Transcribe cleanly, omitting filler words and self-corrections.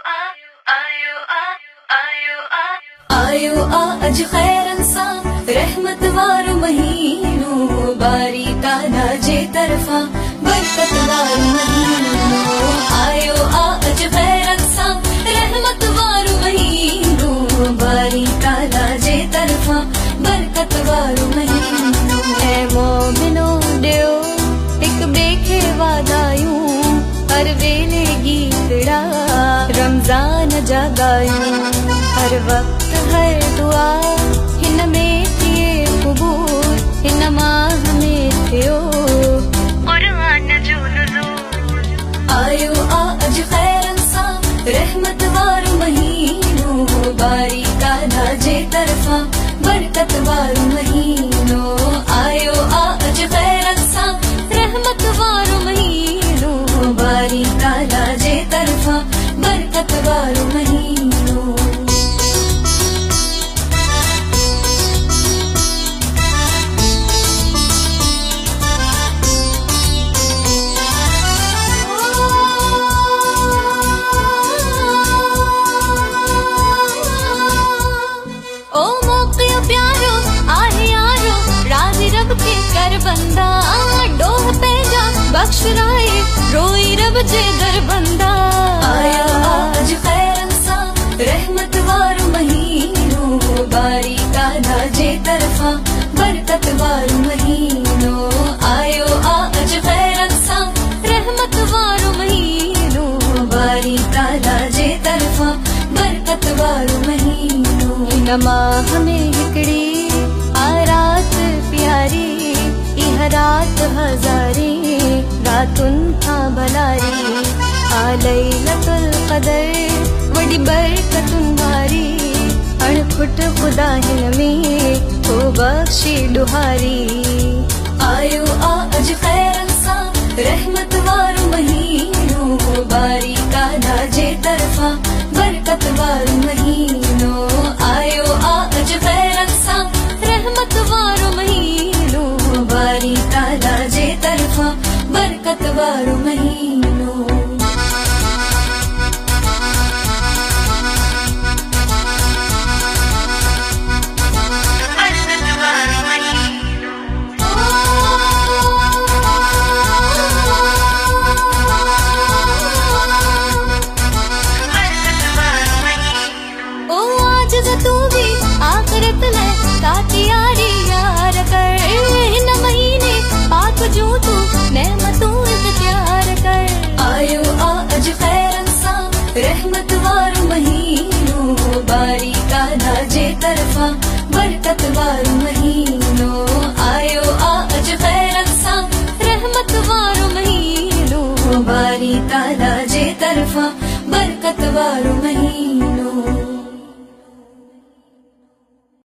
आयो अज खैरन सा रहमत वार महीनो बारी ताला जे तरफा बरकत वार महीनो। आयो अज खैरन सा रहमत वार महीनो बारी ताला जे तरफा बरकत वार महीनो। ऐ मोमिनो दियो एक बेखे वादायूं हर वेले गीतड़ा रमजान जगायूं। हर वक्त हर दुआ हिन में थिए कबूल हिन माह में थियो कुरान जो नुज़ूल। आयो अज खैरन सा रहमत वार महीनो बारी ताला जे तरफा बरकत वार महीनो। आयो अज खैरन सा रहमत वार महीनो बारी ताला जे तरफा बरकत वार महीनो। कर बंदा डोह पेजा बख्श राय रोई रब जे दर बंदा। आया आज खैरन सा रहमत वार महीनो बारी ताला जे तरफा बरकत वार महीनो। आयो आज खैरन सा रहमत वार महीनो बारी ताला जे तरफा बरकत वार महीनो। नमाह में हिकड़ी आ रात प्यारी रात हजारी रातुन था भलारी आ लैलतुल क़दर वडी बरकतुन वारी अणखुट खुदा हिन में तो बख्शी दुहारी। आयो अज खैरन सा रहमत वार महीनो बारी ताला जे तरफा बरकत वार महीनो। आयो अज खैरन सा रहमत वार महीनो बारी ताला जे तरफा बरकत वार महीनो। ओ आज तू भी आखिरत में तातियारी यार कर इन महीने पाक जो तू नेमतों इख्तियार कर। आयो अज खैरन सा रहमत वार महीनो बारी ताला जे तरफा बरकत वार महीनो। आयो अज खैरन सा रहमत वार महीनो बारी ताला जे तरफा बरकत वार महीनो।